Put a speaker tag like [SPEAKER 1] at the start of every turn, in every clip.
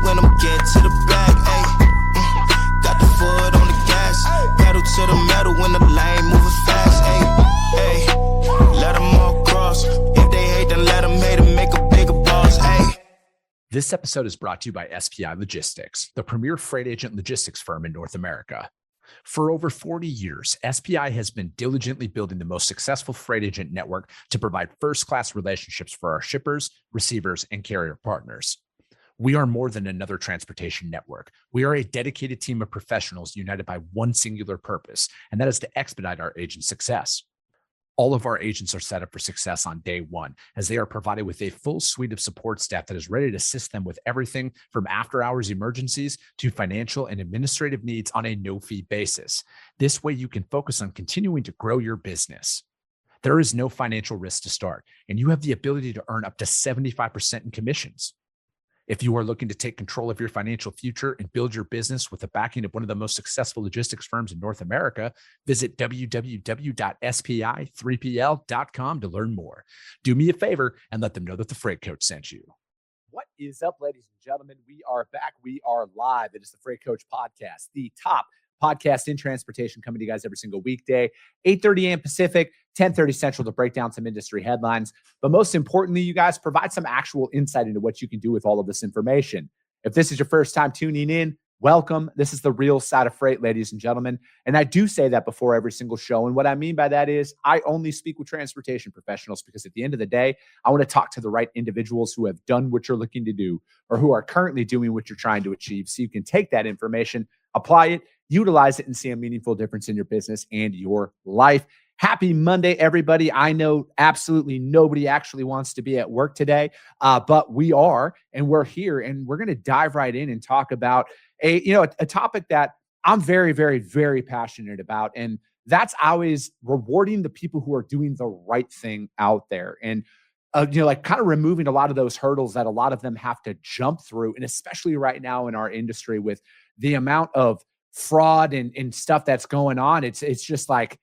[SPEAKER 1] when I'm getting to the bag, ayy. Got the foot on the gas, pedal to the metal when the lane moving fast, ayy. Let them all cross. If they hate, then let them hate and make a bigger boss, ayy.
[SPEAKER 2] This episode is brought to you by SPI Logistics, the premier freight agent logistics firm in North America. For over 40 years, SPI has been diligently building the most successful freight agent network to provide first-class relationships for our shippers, receivers, and carrier partners. We are more than another transportation network. We are a dedicated team of professionals united by one singular purpose, and that is to expedite our agents' success. All of our agents are set up for success on day one, as they are provided with a full suite of support staff that is ready to assist them with everything from after-hours emergencies to financial and administrative needs on a no-fee basis. This way, you can focus on continuing to grow your business. There is no financial risk to start, and you have the ability to earn up to 75% in commissions. If you are looking to take control of your financial future and build your business with the backing of one of the most successful logistics firms in North America, visit www.spi3pl.com to learn more. Do me a favor and let them know that the Freight Coach sent you.
[SPEAKER 3] What is up, ladies and gentlemen? We are back. We are live. It is the Freight Coach Podcast, the top podcast in transportation, coming to you guys every single weekday, 8:30 a.m. Pacific, 10:30 Central, to break down some industry headlines. But most importantly, you guys provide some actual insight into what you can do with all of this information. If this is your first time tuning in, welcome. This is the real side of freight, ladies and gentlemen. And I do say that before every single show. And what I mean by that is I only speak with transportation professionals, because at the end of the day, I want to talk to the right individuals who have done what you're looking to do or who are currently doing what you're trying to achieve, so you can take that information, apply it, utilize it, and see a meaningful difference in your business and your life. Happy Monday, everybody. I know absolutely nobody actually wants to be at work today, but we are, and we're here, and we're going to dive right in and talk about a topic that I'm very, very, very passionate about. And that's always rewarding the people who are doing the right thing out there. And kind of removing a lot of those hurdles that a lot of them have to jump through. And especially right now in our industry with the amount of fraud and stuff that's going on, it's just like,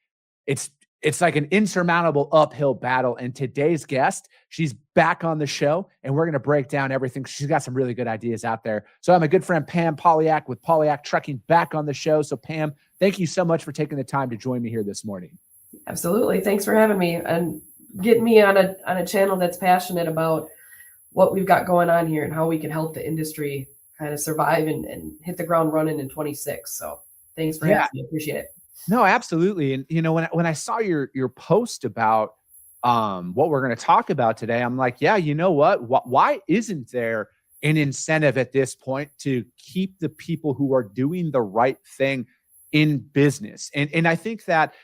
[SPEAKER 3] it's like an insurmountable uphill battle. And today's guest, she's back on the show, and we're going to break down everything. She's got some really good ideas out there. So I'm a good friend, Pam Polyak with Polyak Trucking, back on the show. So Pam, thank you so much for taking the time to join me here this morning.
[SPEAKER 4] Absolutely. Thanks for having me and getting me on a channel that's passionate about what we've got going on here and how we can help the industry kind of survive and hit the ground running in 26. So thanks for having me. Appreciate it. No,
[SPEAKER 3] absolutely. And when I saw your post about what we're going to talk about today, I'm like, yeah, you know what? Why isn't there an incentive at this point to keep the people who are doing the right thing in business? And I think that,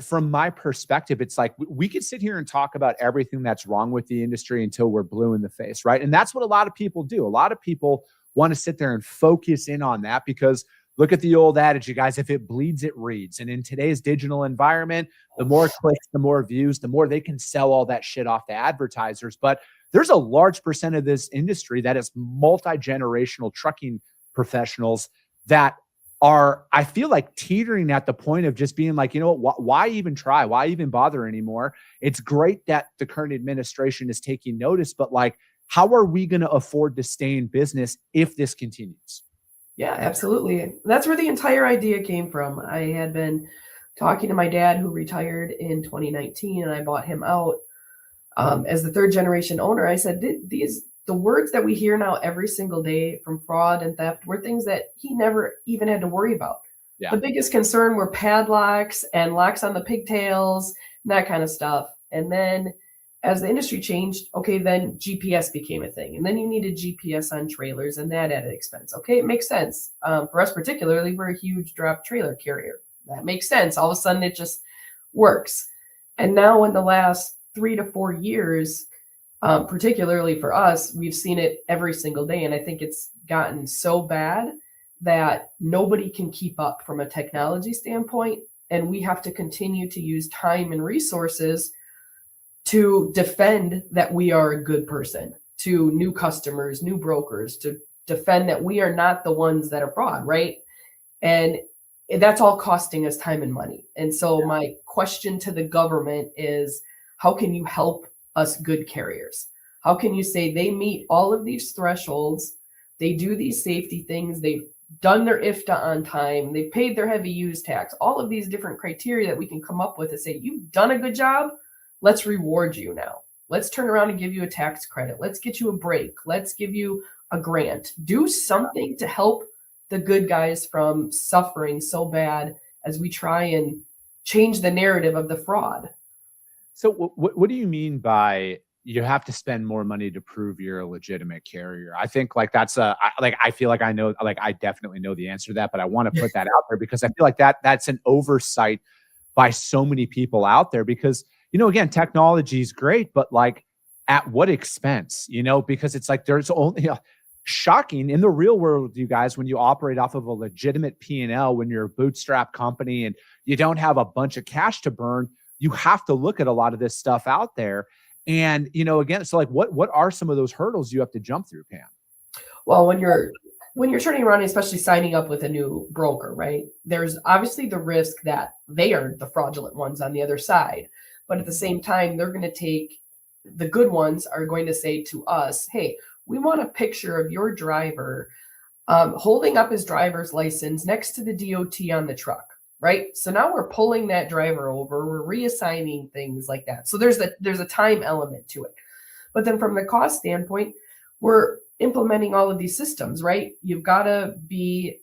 [SPEAKER 3] from my perspective, it's like we could sit here and talk about everything that's wrong with the industry until we're blue in the face, right? And that's what a lot of people do. A lot of people want to sit there and focus in on that, because look at the old adage, you guys, if it bleeds, it reads. And in today's digital environment, the more clicks, the more views, the more they can sell all that shit off to advertisers. But there's a large percent of this industry that is multi-generational trucking professionals that are, I feel like, teetering at the point of just being like, why even try? Why even bother anymore? It's great that the current administration is taking notice, but like, how are we going to afford to stay in business if this continues?
[SPEAKER 4] Yeah, absolutely. That's where the entire idea came from. I had been talking to my dad, who retired in 2019, and I bought him out as the third generation owner. I said, the words that we hear now every single day from fraud and theft were things that he never even had to worry about. Yeah. The biggest concern were padlocks and locks on the pigtails and that kind of stuff. And then as the industry changed, okay, then GPS became a thing. And then you needed GPS on trailers, and that added expense. Okay, it makes sense. For us particularly, we're a huge drop trailer carrier. That makes sense. All of a sudden, it just works. And now in the last 3 to 4 years, particularly for us, we've seen it every single day. And I think it's gotten so bad that nobody can keep up from a technology standpoint. And we have to continue to use time and resources to defend that we are a good person, to new customers, new brokers, to defend that we are not the ones that are fraud, right? And that's all costing us time and money. And so my question to the government is, how can you help us good carriers? How can you say they meet all of these thresholds, They do these safety things. They've done their IFTA on time. They've paid their heavy use tax. All of these different criteria that we can come up with and say, you've done a good job. Let's reward you now. Let's turn around and give you a tax credit. Let's get you a break. Let's give you a grant. Do something to help the good guys from suffering so bad as we try and change the narrative of the fraud.
[SPEAKER 3] So what do you mean by you have to spend more money to prove you're a legitimate carrier? I think like that's I feel like I know, like I definitely know the answer to that, but I want to put that out there because I feel like that's an oversight by so many people out there because, again, technology is great, but like at what expense, because it's like there's only shocking in the real world, you guys, when you operate off of a legitimate P&L, when you're a bootstrap company and you don't have a bunch of cash to burn, you have to look at a lot of this stuff out there. And, again, so like what are some of those hurdles you have to jump through, Pam?
[SPEAKER 4] Well, when you're turning around, especially signing up with a new broker, right? There's obviously the risk that they are the fraudulent ones on the other side. But at the same time, they're going to take the good ones are going to say to us, hey, we want a picture of your driver holding up his driver's license next to the DOT on the truck, right? So now we're pulling that driver over, we're reassigning things like that. So there's a time element to it. But then from the cost standpoint, we're implementing all of these systems, right? You've got to be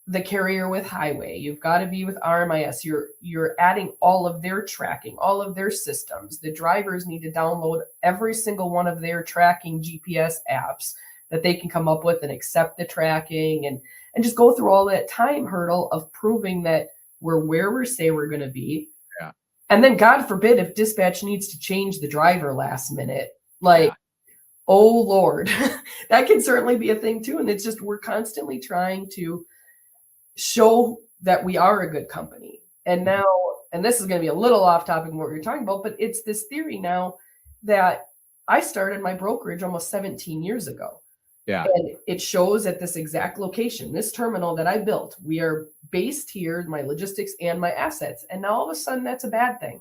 [SPEAKER 4] the carrier with highway. You've got to be with RMIS. You're adding all of their tracking, all of their systems. The drivers need to download every single one of their tracking GPS apps that they can come up with and accept the tracking and just go through all that time hurdle of proving that we're where we say we're going to be.
[SPEAKER 3] Yeah.
[SPEAKER 4] And then God forbid if dispatch needs to change the driver last minute, oh Lord, that can certainly be a thing too. And it's just, we're constantly trying to show that we are a good company. And now, and this is going to be a little off topic of what you're talking about, but it's this theory now that I started my brokerage almost 17 years ago.
[SPEAKER 3] Yeah.
[SPEAKER 4] And it shows at this exact location, this terminal that I built, we are based here, my logistics and my assets. And now all of a sudden that's a bad thing.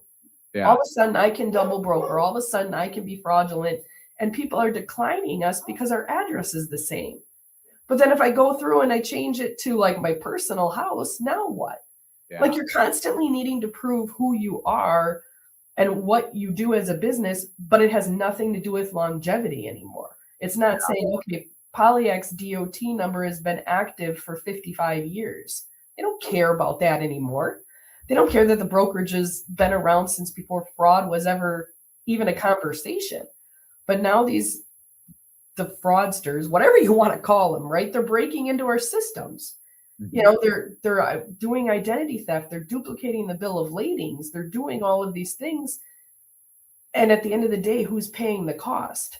[SPEAKER 3] Yeah.
[SPEAKER 4] All of a sudden I can double broker. All of a sudden I can be fraudulent and people are declining us because our address is the same. But then if I go through and I change it to like my personal house, now what?
[SPEAKER 3] Yeah.
[SPEAKER 4] Like you're constantly needing to prove who you are and what you do as a business, but it has nothing to do with longevity anymore. It's not saying, okay, Polyak's DOT number has been active for 55 years. They don't care about that anymore. They don't care that the brokerage has been around since before fraud was ever even a conversation. But now the fraudsters, whatever you want to call them, right? They're breaking into our systems.
[SPEAKER 3] Mm-hmm.
[SPEAKER 4] They're doing identity theft. They're duplicating the bill of ladings. They're doing all of these things. And at the end of the day, who's paying the cost?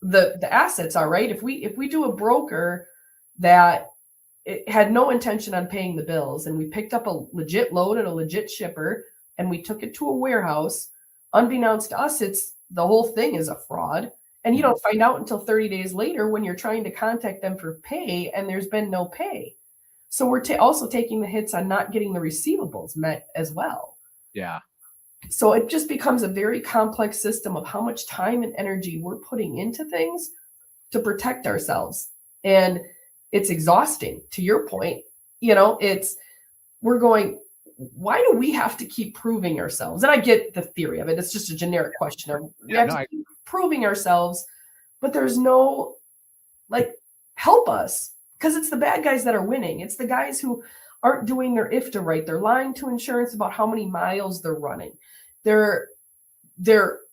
[SPEAKER 4] The assets are, right. If we do a broker that it had no intention on paying the bills and we picked up a legit load at a legit shipper and we took it to a warehouse, unbeknownst to us, it's the whole thing is a fraud. And you don't find out until 30 days later when you're trying to contact them for pay and there's been no pay. So we're also taking the hits on not getting the receivables met as well.
[SPEAKER 3] Yeah.
[SPEAKER 4] So it just becomes a very complex system of how much time and energy we're putting into things to protect ourselves. And it's exhausting. To your point, we're going, why do we have to keep proving ourselves? And I get the theory of it. It's just a generic question. We have to keep proving ourselves, but there's no help us, because it's the bad guys that are winning. It's the guys who aren't doing their IFTA right. They're lying to insurance about how many miles they're running. They're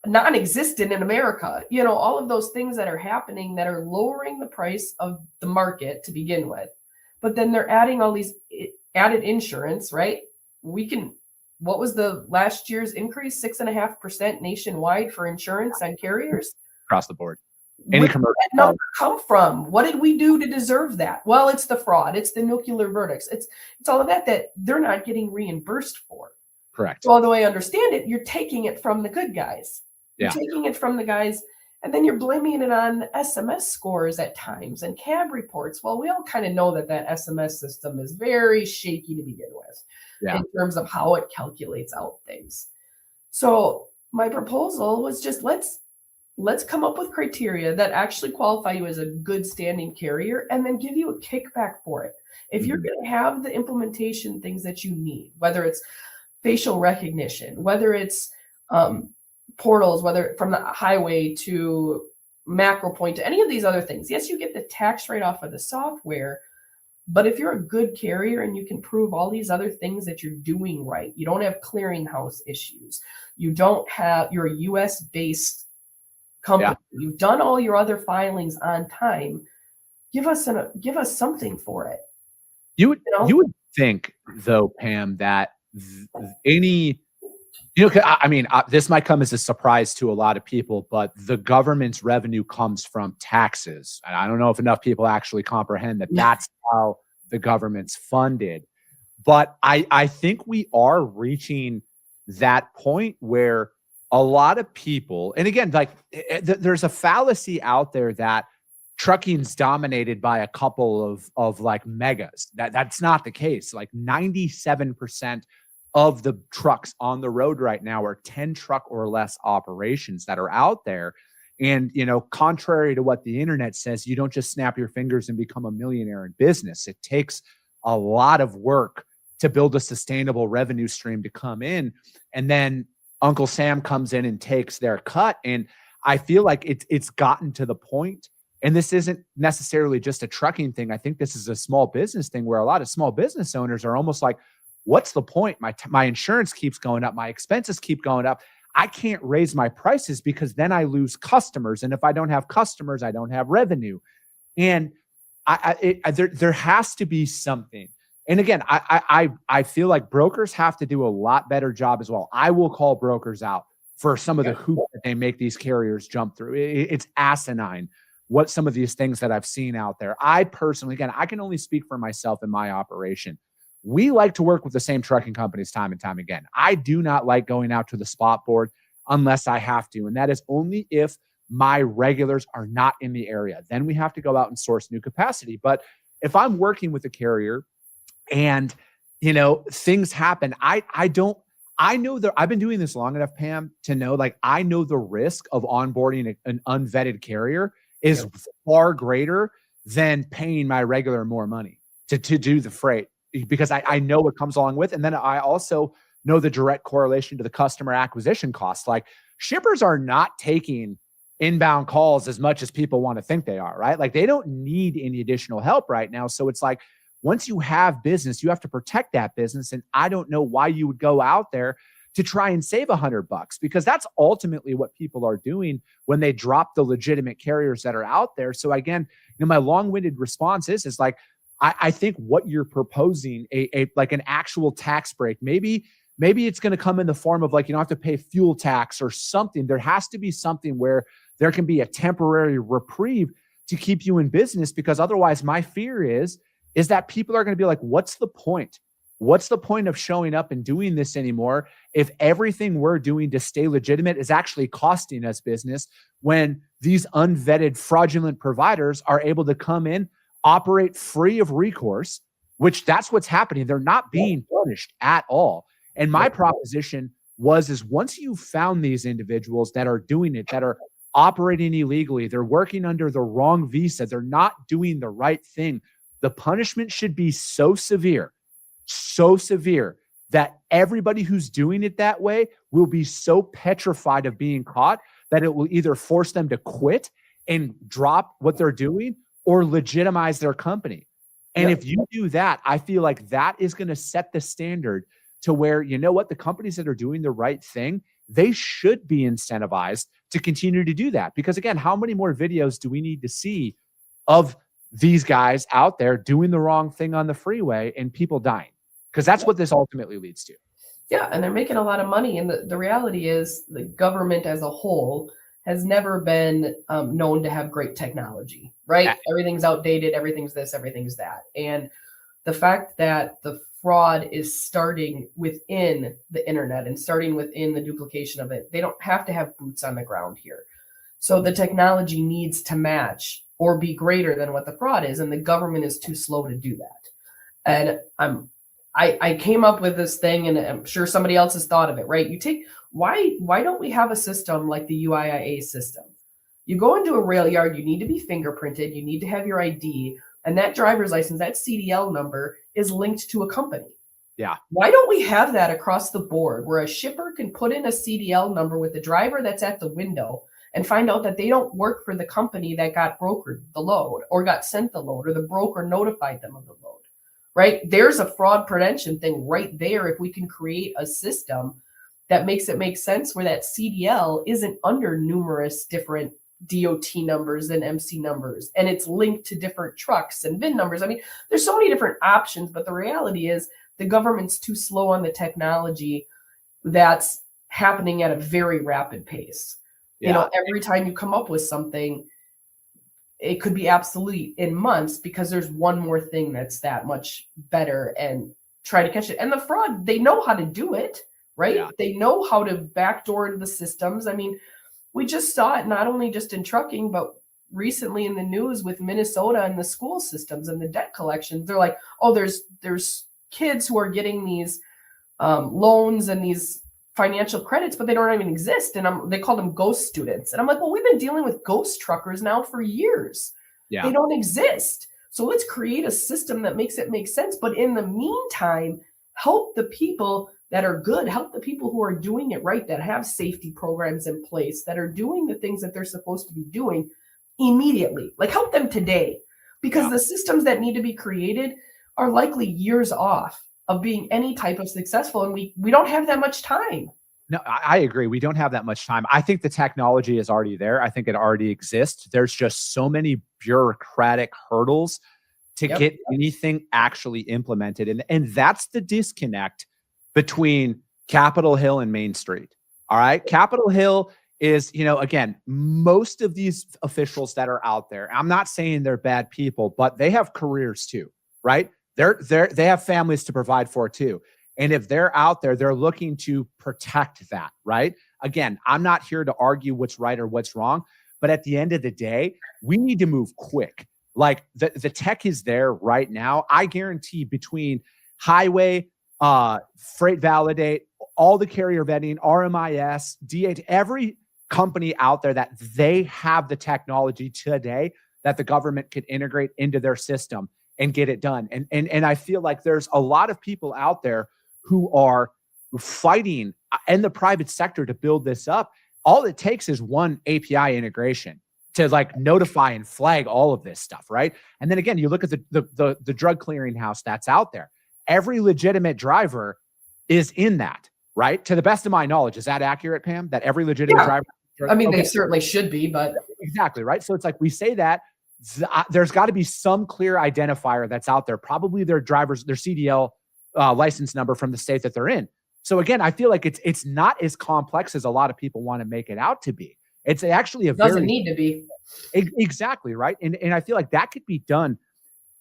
[SPEAKER 4] non-existent in America. All of those things that are happening that are lowering the price of the market to begin with. But then they're adding all these added insurance, right? What was the last year's increase? 6.5% nationwide for insurance and carriers?
[SPEAKER 3] Across the board.
[SPEAKER 4] Where did that number come from? What did we do to deserve that? Well, it's the fraud. It's the nuclear verdicts. It's all of that they're not getting reimbursed for.
[SPEAKER 3] Correct.
[SPEAKER 4] So although I understand it, you're taking it from the good guys. You're taking it from the guys, and then you're blaming it on SMS scores at times and cab reports. Well, we all kind of know that SMS system is very shaky to begin with in terms of how it calculates out things. So my proposal was just let's let's come up with criteria that actually qualify you as a good standing carrier and then give you a kickback for it. If you're going to have the implementation things that you need, whether it's facial recognition, whether it's portals, whether from the highway to macro point to any of these other things, yes, you get the tax write-off of the software, but if you're a good carrier and you can prove all these other things that you're doing right, you don't have clearinghouse issues, you're a US based company, you've done all your other filings on time, give us something for it.
[SPEAKER 3] You would think though, Pam, that this might come as a surprise to a lot of people, but the government's revenue comes from taxes. And I don't know if enough people actually comprehend that that's how the government's funded. But I think we are reaching that point where a lot of people, and again, like there's a fallacy out there that trucking's dominated by a couple of like megas. That's not the case. Like 97% of the trucks on the road right now are 10 truck or less operations that are out there. And, contrary to what the internet says, you don't just snap your fingers and become a millionaire in business. It takes a lot of work to build a sustainable revenue stream to come in. And then Uncle Sam comes in and takes their cut. And I feel like it's gotten to the point, and this isn't necessarily just a trucking thing. I think this is a small business thing where a lot of small business owners are almost like, what's the point? My insurance keeps going up. My expenses keep going up. I can't raise my prices because then I lose customers. And if I don't have customers, I don't have revenue. And there has to be something. And again, I feel like brokers have to do a lot better job as well. I will call brokers out for some of the hoops that they make these carriers jump through. It's asinine what some of these things that I've seen out there. I personally, again, I can only speak for myself and my operation. We like to work with the same trucking companies time and time again. I do not like going out to the spot board unless I have to. And that is only if my regulars are not in the area. Then we have to go out and source new capacity. But if I'm working with a carrier and, things happen, I know that I've been doing this long enough, Pam, to know, like, I know the risk of onboarding an unvetted carrier is far greater than paying my regular more money to do the freight, because I know what comes along with. And then I also know the direct correlation to the customer acquisition costs. Like, shippers are not taking inbound calls as much as people want to think they are, right? Like, they don't need any additional help right now. So it's like, once you have business, you have to protect that business. And I don't know why you would go out there to try and save $100, because that's ultimately what people are doing when they drop the legitimate carriers that are out there. So again, my long-winded response is like, I think what you're proposing, like an actual tax break, maybe it's going to come in the form of, like, you don't have to pay fuel tax or something. There has to be something where there can be a temporary reprieve to keep you in business, because otherwise my fear is that people are going to be like, what's the point? What's the point of showing up and doing this anymore if everything we're doing to stay legitimate is actually costing us business, when these unvetted fraudulent providers are able to come in, operate free of recourse, which that's what's happening. They're not being punished at all. And my proposition is once you found these individuals that are doing it, that are operating illegally, they're working under the wrong visa, they're not doing the right thing, the punishment should be so severe that everybody who's doing it that way will be so petrified of being caught that it will either force them to quit and drop what they're doing or legitimize their company. And if you do that, I feel like that is going to set the standard to where, the companies that are doing the right thing, they should be incentivized to continue to do that. Because again, how many more videos do we need to see of these guys out there doing the wrong thing on the freeway and people dying? Because that's what this ultimately leads to.
[SPEAKER 4] Yeah, and they're making a lot of money. And the reality is the government as a whole has never been known to have great technology, right? Yeah. Everything's outdated, everything's this, everything's that. And the fact that the fraud is starting within the internet and starting within the duplication of it, they don't have to have boots on the ground here. So the technology needs to match or be greater than what the fraud is, and the government is too slow to do that. And I came up with this thing, and I'm sure somebody else has thought of it, right? Why don't we have a system like the UIIA system, You go into a rail yard, you need to be fingerprinted, you need to have your ID, and that driver's license, that CDL number is linked to a company.
[SPEAKER 3] Yeah.
[SPEAKER 4] Why don't we have that across the board where a shipper can put in a CDL number with the driver that's at the window and find out that they don't work for the company that got brokered the load or got sent the load or the broker notified them of the load, right? There's a fraud prevention thing right there. If we can create a system that makes it make sense where that CDL isn't under numerous different DOT numbers and MC numbers, and it's linked to different trucks and VIN numbers. I mean, there's so many different options, but the reality is the government's too slow on the technology that's happening at a very rapid pace.
[SPEAKER 3] Yeah.
[SPEAKER 4] You know, every time you come up with something, it could be obsolete in months because there's one more thing that's that much better and try to catch it. And the fraud, they know how to do it, right?
[SPEAKER 3] Yeah.
[SPEAKER 4] They know how to backdoor into the systems. I mean, we just saw it not only just in trucking, but recently in the news with Minnesota and the school systems and the debt collections. They're like, oh, there's kids who are getting these loans and these financial credits, but they don't even exist. And they call them ghost students. And I'm like, well, we've been dealing with ghost truckers now for years.
[SPEAKER 3] Yeah.
[SPEAKER 4] They don't exist. So let's create a system that makes it make sense. But in the meantime, help the people that are good, help the people who are doing it right, that have safety programs in place, that are doing the things that they're supposed to be doing immediately. Like help them today, because the systems that need to be created are likely years off of being any type of successful. And we don't have that much time.
[SPEAKER 3] No, I agree. We don't have that much time. I think the technology is already there. I think it already exists. There's just so many bureaucratic hurdles to get anything actually implemented. And that's the disconnect between Capitol Hill and Main Street. All right. Capitol Hill is, you know, again, most of these officials that are out there, I'm not saying they're bad people, but they have careers too, right? They have families to provide for too. And if they're out there, they're looking to protect that, right? Again, I'm not here to argue what's right or what's wrong, but at the end of the day, we need to move quick. Like the tech is there right now. I guarantee between highway, freight validate, all the carrier vetting, RMIS, DH, every company out there that they have the technology today that the government could integrate into their system and get it done. And I feel like there's a lot of people out there who are fighting in the private sector to build this up. All it takes is one API integration to like notify and flag all of this stuff, right? And then again, you look at the drug clearinghouse that's out there. Every legitimate driver is in that, right? To the best of my knowledge, is that accurate, Pam? That every legitimate driver?
[SPEAKER 4] I mean, they certainly should be, but
[SPEAKER 3] exactly, right? So it's like we say that there's got to be some clear identifier that's out there, probably their driver's, their CDL license number from the state that they're in. So again, I feel like it's not as complex as a lot of people want to make it out to be. It's actually
[SPEAKER 4] doesn't need to be.
[SPEAKER 3] Exactly, right? And I feel like that could be done.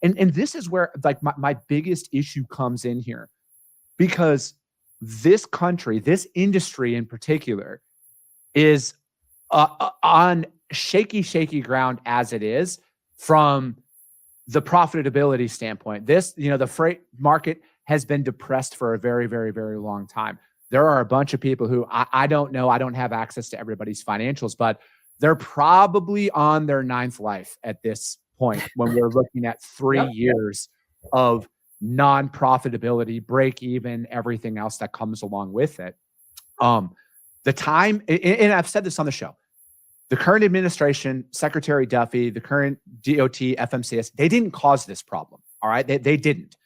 [SPEAKER 3] And this is where like my biggest issue comes in here, because this country, this industry in particular, is on shaky ground as it is from the profitability standpoint. This, you know, the freight market has been depressed for a very, very, very long time. There are a bunch of people who I don't know. I don't have access to everybody's financials, but they're probably on their 9th life at this point when we're looking at 3 years of non-profitability, break even, everything else that comes along with it. The time, and I've said this on the show, the current administration, Secretary Duffy, the current DOT, FMCS, they didn't cause this problem. All right. They didn't.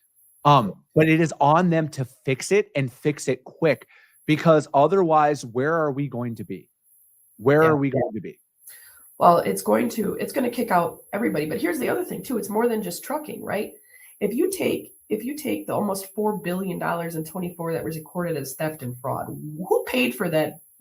[SPEAKER 3] But it is on them to fix it and fix it quick, because otherwise, where are we going to be? Where are we going to be?
[SPEAKER 4] Well, it's going to kick out everybody. But here's the other thing too. It's more than just trucking, right? If you take the almost $4 billion in 24 that was recorded as theft and fraud, who paid for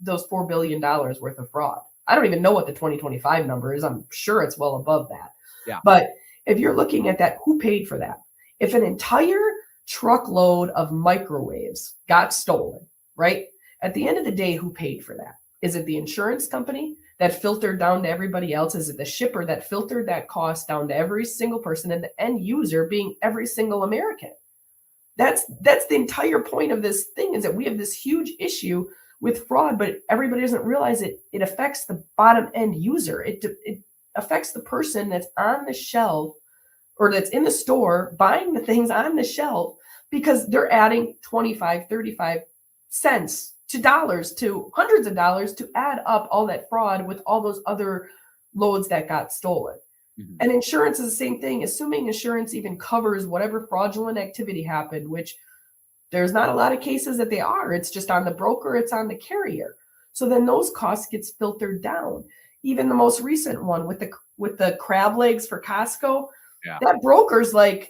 [SPEAKER 4] those $4 billion worth of fraud? I don't even know what the 2025 number is. I'm sure it's well above that.
[SPEAKER 3] Yeah.
[SPEAKER 4] But if you're looking at that, who paid for that? If an entire truckload of microwaves got stolen, right? At the end of the day, who paid for that? Is it the insurance company that filtered down to everybody else? Is it the shipper that filtered that cost down to every single person, and the end user being every single American? That's the entire point of this thing, is that we have this huge issue with fraud, but everybody doesn't realize it affects the bottom end user. It affects the person that's on the shelf or that's in the store buying the things on the shelf, because they're adding 25, 35 cents to dollars to hundreds of dollars to add up all that fraud with all those other loads that got stolen. Mm-hmm. And insurance is the same thing. Assuming insurance even covers whatever fraudulent activity happened, which there's not a lot of cases that they are. It's just on the broker, it's on the carrier. So then those costs gets filtered down. Even the most recent one with the crab legs for Costco, that broker's like,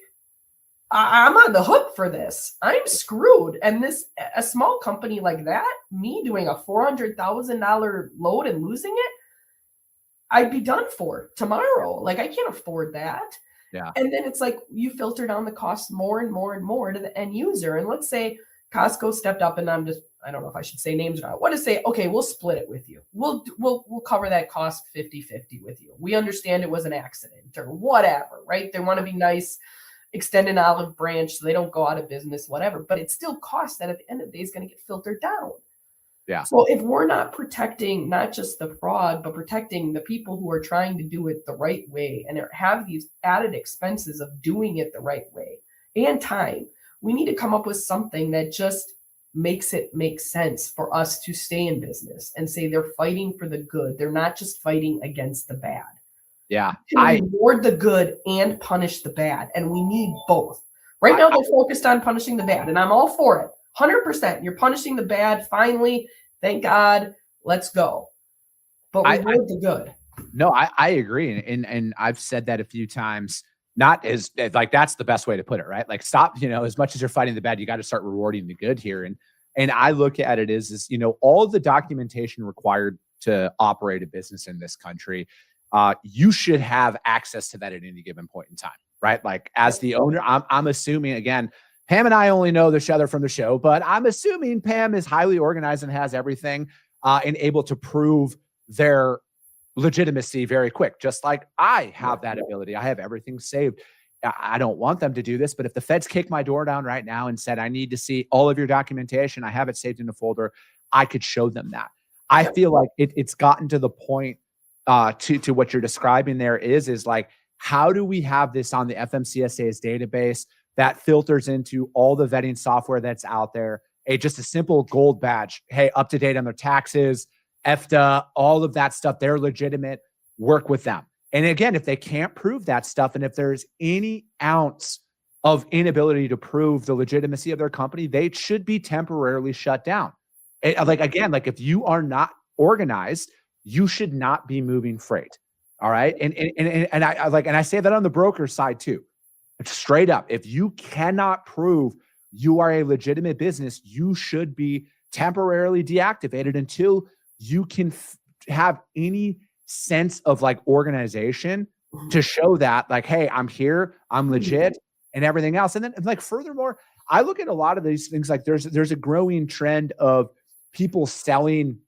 [SPEAKER 4] I'm on the hook for this. I'm screwed. And a small company like that, me doing a $400,000 load and losing it, I'd be done for tomorrow. Like, I can't afford that.
[SPEAKER 3] Yeah.
[SPEAKER 4] And then it's like you filter down the cost more and more and more to the end user. And let's say Costco stepped up, and I don't know if I should say names or not. I want to say, okay, we'll split it with you. We'll cover that cost 50-50 with you. We understand it was an accident or whatever, right? They want to be nice, extend an olive branch so they don't go out of business, whatever. But it still costs that at the end of the day is going to get filtered down.
[SPEAKER 3] Yeah.
[SPEAKER 4] So if we're not protecting not just the fraud, but protecting the people who are trying to do it the right way and have these added expenses of doing it the right way and time, we need to come up with something that just makes it make sense for us to stay in business and say they're fighting for the good. They're not just fighting against the bad.
[SPEAKER 3] Yeah.
[SPEAKER 4] I reward the good and punish the bad. And we need both. Right now, they're focused on punishing the bad, and I'm all for it. 100%. You're punishing the bad. Finally, thank God. Let's go. But reward the good.
[SPEAKER 3] No, I agree. And I've said that a few times. Not as like, that's the best way to put it, right? Like, stop, as much as you're fighting the bad, you got to start rewarding the good here. And I look at it as all the documentation required to operate a business in this country, you should have access to that at any given point in time, right? Like, as the owner, I'm assuming, again, Pam and I only know each other from the show, but I'm assuming Pam is highly organized and has everything and able to prove their legitimacy very quick, just like I have that ability. I have everything saved. I don't want them to do this, but if the feds kick my door down right now and said, I need to see all of your documentation, I have it saved in a folder, I could show them that. I feel like it's gotten to the point to what you're describing there is like, how do we have this on the FMCSA's database that filters into all the vetting software that's out there? Just a simple gold badge. Hey, up to date on their taxes, EFTA, all of that stuff. They're legitimate. Work with them. And again, if they can't prove that stuff, and if there's any ounce of inability to prove the legitimacy of their company, they should be temporarily shut down. Like if you are not organized, you should not be moving freight. All right. And I say that on the broker side too. Straight up, if you cannot prove you are a legitimate business, you should be temporarily deactivated until you can have any sense of like organization to show that, like, hey, I'm here, I'm legit, and everything else. And then, like, furthermore, I look at a lot of these things like there's a growing trend of people selling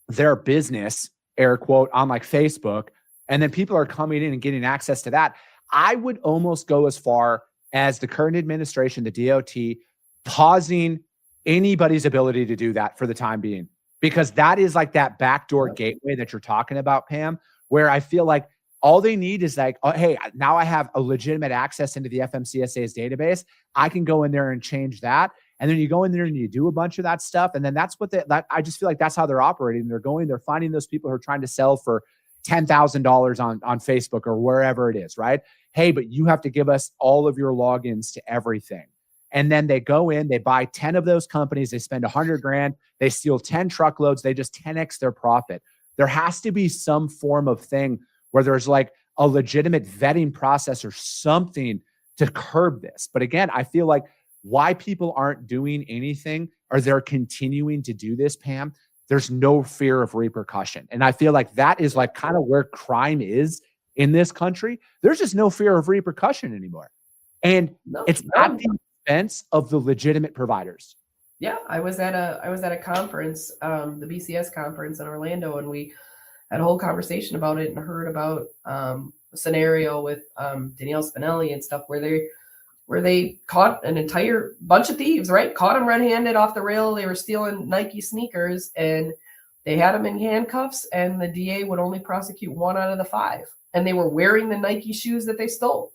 [SPEAKER 3] their business, air quote, on like Facebook, and then people are coming in and getting access to that. I would almost go as far as the current administration, the DOT, pausing anybody's ability to do that for the time being, because that is like that backdoor gateway that you're talking about, Pam, where I feel like all they need is like, oh, hey, now I have a legitimate access into the FMCSA's database. I can go in there and change that. And then you go in there and you do a bunch of that stuff. And then that's what I just feel like that's how they're operating. They're finding those people who are trying to sell for $10,000 on Facebook or wherever it is, right? Hey, but you have to give us all of your logins to everything. And then they go in, they buy 10 of those companies, they spend $100,000, they steal 10 truckloads, they just 10x their profit. There has to be some form of thing where there's like a legitimate vetting process or something to curb this. But again, I feel like why people aren't doing anything or they're continuing to do this, Pam, there's no fear of repercussion. And I feel like that is like kind of where crime is in this country. There's just no fear of repercussion anymore. And it's not the expense of the legitimate providers.
[SPEAKER 4] Yeah, I was at a conference, the BCS conference in Orlando, and we had a whole conversation about it and heard about a scenario with Danielle Spinelli and stuff where where they caught an entire bunch of thieves, right? Caught them red-handed off the rail. They were stealing Nike sneakers, and they had them in handcuffs, and the DA would only prosecute 1 out of the 5. And they were wearing the Nike shoes that they stole.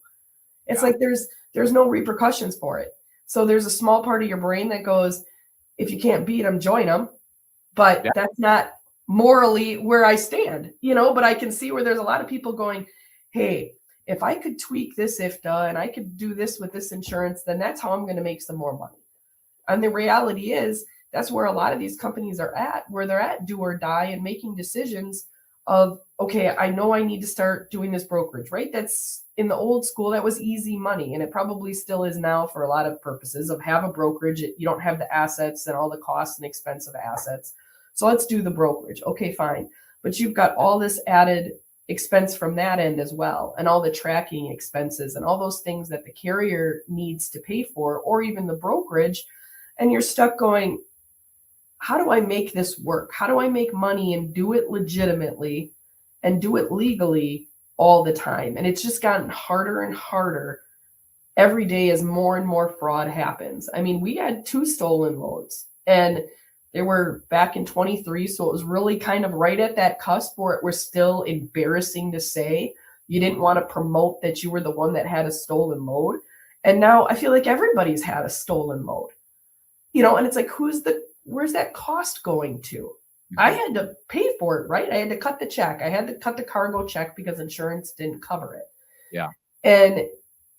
[SPEAKER 4] It's like there's no repercussions for it. So there's a small part of your brain that goes, if you can't beat them, join them. But that's not morally where I stand, but I can see where there's a lot of people going, hey, if I could tweak this IFTA and I could do this with this insurance, then that's how I'm going to make some more money. And the reality is that's where a lot of these companies are at, where they're at do or die and making decisions of, okay, I know I need to start doing this brokerage, right? That's in the old school, that was easy money. And it probably still is now for a lot of purposes of have a brokerage. You don't have the assets and all the costs and expense of assets. So let's do the brokerage. Okay, fine. But you've got all this added expense from that end as well, and all the tracking expenses and all those things that the carrier needs to pay for, or even the brokerage. And you're stuck going, how do I make this work? How do I make money and do it legitimately and do it legally all the time? And it's just gotten harder and harder every day as more and more fraud happens. I mean, we had 2 stolen loads, and they were back in 23. So it was really kind of right at that cusp where it was still embarrassing to say. You didn't want to promote that you were the one that had a stolen load. And now I feel like everybody's had a stolen load, and it's like, where's that cost going to? I had to pay for it, right? I had to cut the check. I had to cut the cargo check because insurance didn't cover it.
[SPEAKER 3] Yeah.
[SPEAKER 4] And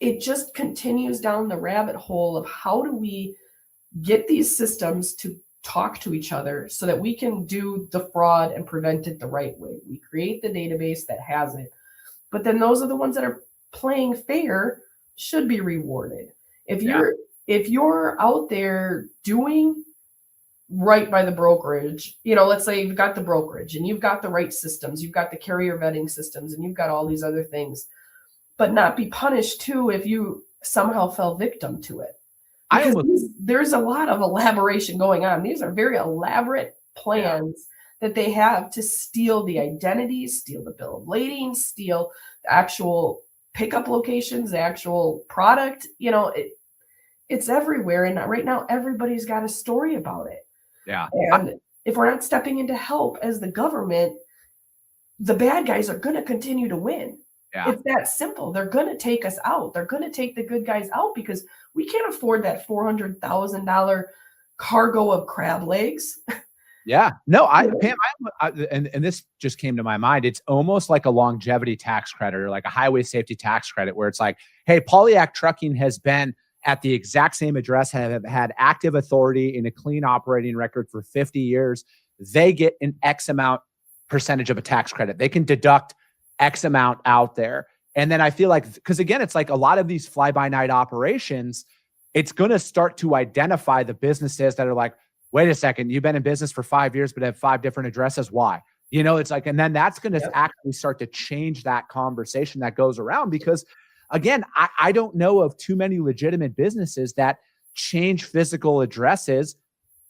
[SPEAKER 4] it just continues down the rabbit hole of how do we get these systems to talk to each other so that we can do the fraud and prevent it the right way. We create the database that has it, but then those are the ones that are playing fair should be rewarded. If you're out there doing right by the brokerage, let's say you've got the brokerage and you've got the right systems, you've got the carrier vetting systems, and you've got all these other things, but not be punished too if you somehow fell victim to it. Because there's a lot of elaboration going on. These are very elaborate plans that they have to steal the identities, steal the bill of lading, steal the actual pickup locations, the actual product. It's everywhere. And right now, everybody's got a story about it.
[SPEAKER 3] Yeah.
[SPEAKER 4] And if we're not stepping in to help as the government, the bad guys are going to continue to win. Yeah. It's that simple. They're going to take us out. They're going to take the good guys out because we can't afford that $400,000 cargo of crab legs.
[SPEAKER 3] Yeah. No, Pam, and this just came to my mind. It's almost like a longevity tax credit or like a highway safety tax credit where it's like, hey, Polyak Trucking has been at the exact same address, have had active authority in a clean operating record for 50 years. They get an X amount percentage of a tax credit. They can deduct X amount out there. And then I feel like, because again, it's like a lot of these fly-by-night operations, it's going to start to identify the businesses that are like, wait a second, you've been in business for 5 years, but have 5 different addresses. Why? It's like, and then that's going to actually start to change that conversation that goes around because again, I don't know of too many legitimate businesses that change physical addresses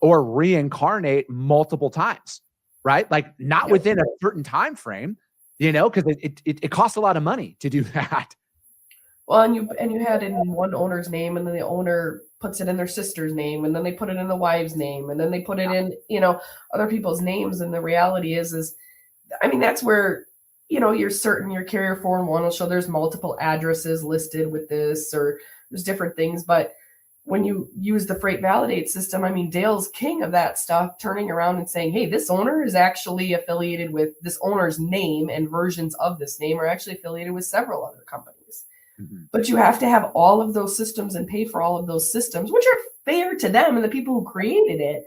[SPEAKER 3] or reincarnate multiple times, right? Like not within a certain time frame. Because it costs a lot of money to do that.
[SPEAKER 4] Well, and you had it in one owner's name, and then the owner puts it in their sister's name, and then they put it in the wife's name, and then they put it in, other people's names. And the reality is, I mean, that's where, you're certain your carrier form one will show there's multiple addresses listed with this, or there's different things. But when you use the freight validate system, I mean, Dale's king of that stuff, turning around and saying, hey, this owner is actually affiliated with this owner's name, and versions of this name are actually affiliated with several other companies. Mm-hmm. But you have to have all of those systems and pay for all of those systems, which are fair to them and the people who created it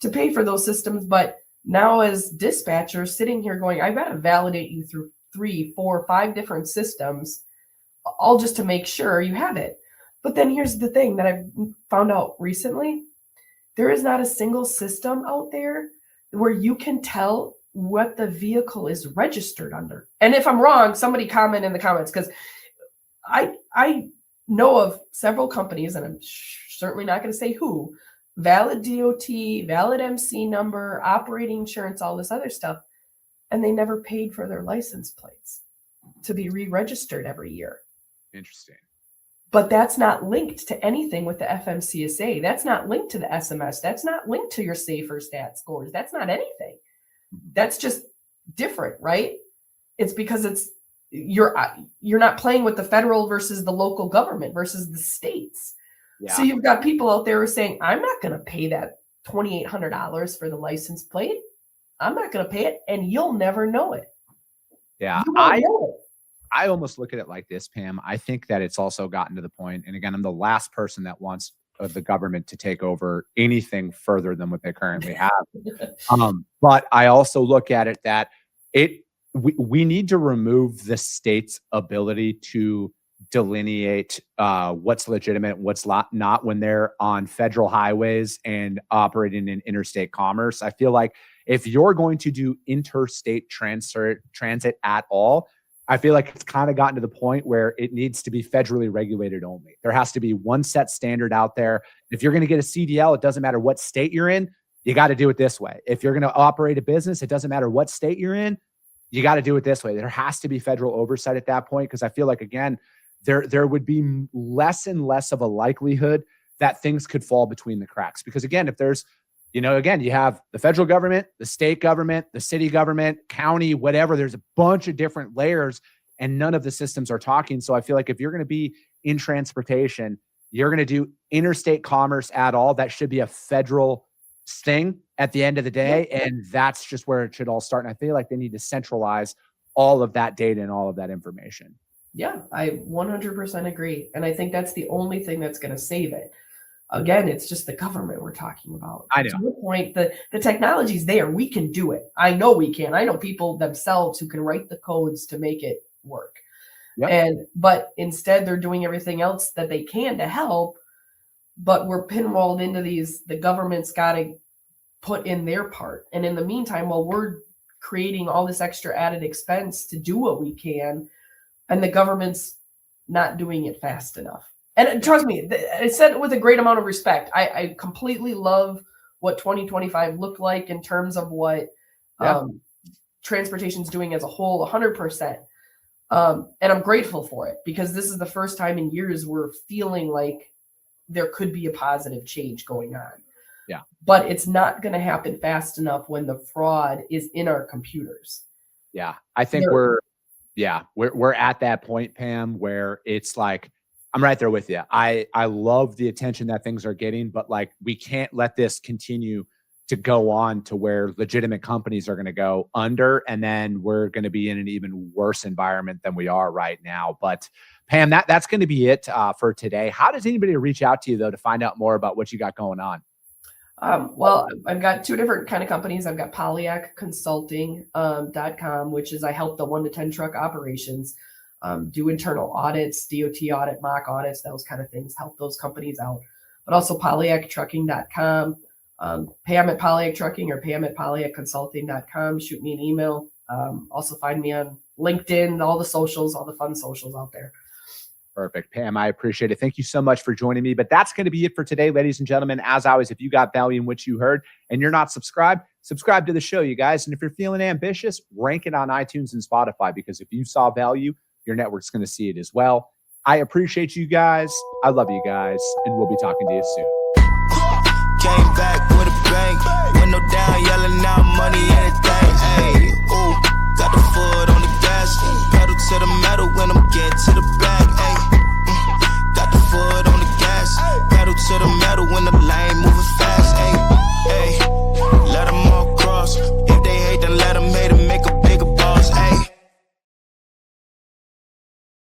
[SPEAKER 4] to pay for those systems. But now as dispatchers sitting here going, I've got to validate you through 3, 4, 5 different systems, all just to make sure you have it. But then here's the thing that I've found out recently. There is not a single system out there where you can tell what the vehicle is registered under. And if I'm wrong, somebody comment in the comments, because I know of several companies, and I'm certainly not going to say who, valid DOT, valid MC number, operating insurance, all this other stuff, and they never paid for their license plates to be re-registered every year.
[SPEAKER 3] Interesting.
[SPEAKER 4] But that's not linked to anything with the FMCSA. That's not linked to the SMS. That's not linked to your safer stat scores. That's not anything. That's just different, right? It's because you're not playing with the federal versus the local government versus the states.
[SPEAKER 3] Yeah.
[SPEAKER 4] So you've got people out there who are saying, I'm not going to pay that $2,800 for the license plate. I'm not going to pay it, and you'll never know it.
[SPEAKER 3] Yeah.
[SPEAKER 4] You won't know it.
[SPEAKER 3] I almost look at it like this, Pam. I think that it's also gotten to the point, and again, I'm the last person that wants the government to take over anything further than what they currently have. But I also look at it that we need to remove the state's ability to delineate what's legitimate, what's not when they're on federal highways and operating in interstate commerce. I feel like if you're going to do interstate transit at all, I feel like it's kind of gotten to the point where it needs to be federally regulated only. There has to be one set standard out there. If you're going to get a CDL, it doesn't matter what state you're in, you got to do it this way. If you're going to operate a business, it doesn't matter what state you're in, you got to do it this way. There has to be federal oversight at that point, because I feel like, again, there would be less and less of a likelihood that things could fall between the cracks. Because again, if there's, again, you have the federal government, the state government, the city government, county, whatever. There's a bunch of different layers and none of the systems are talking. So I feel like if you're going to be in transportation, you're going to do interstate commerce at all, that should be a federal thing at the end of the day. And that's just where it should all start. And I feel like they need to centralize all of that data and all of that information.
[SPEAKER 4] Yeah, I 100% agree. And I think that's the only thing that's going to save it. Again, it's just the government we're talking about.
[SPEAKER 3] I know.
[SPEAKER 4] To your point, the technology's there. We can do it. I know we can. I know people themselves who can write the codes to make it work. Yep. But instead, they're doing everything else that they can to help. But we're pinrolled into the government's got to put in their part. And in the meantime, while we're creating all this extra added expense to do what we can, and the government's not doing it fast enough. And trust me, I said it with a great amount of respect. I completely love what 2025 looked like in terms of what transportation is doing as a whole, 100%. And I'm grateful for it, because this is the first time in years we're feeling like there could be a positive change going on.
[SPEAKER 3] Yeah.
[SPEAKER 4] But it's not going to happen fast enough when the fraud is in our computers.
[SPEAKER 3] Yeah. I think we're at that point, Pam, where it's like, I'm right there with you. I love the attention that things are getting, but like, we can't let this continue to go on to where legitimate companies are going to go under, and then we're going to be in an even worse environment than we are right now. But Pam, that's going to be it for today. How does anybody reach out to you though to find out more about what you got going on?
[SPEAKER 4] Well, I've got two different kind of companies. I've got Polyak Consulting.com, which is I help the 1 to 10 truck operations do internal audits, DOT audit, mock audits, those kind of things, help those companies out. But also PolyakTrucking.com, Pam at Polyak Trucking or Pam at PolyakConsulting.com. Shoot me an email. Also find me on LinkedIn, all the socials, all the fun socials out there.
[SPEAKER 3] Perfect. Pam, I appreciate it. Thank you so much for joining me. But that's going to be it for today, ladies and gentlemen. As always, if you got value in what you heard and you're not subscribed, subscribe to the show, you guys. And if you're feeling ambitious, rank it on iTunes and Spotify, because if you saw value, your network's going to see it as well. I appreciate you guys. I love you guys. And we'll be talking to you soon.
[SPEAKER 1] Came back with a bang. Window down, yelling out money, anything. Hey, ooh, got the foot on the gas. Pedal to the metal when I'm getting to the bag. Hey, got the foot on the gas. Pedal to the metal when the lane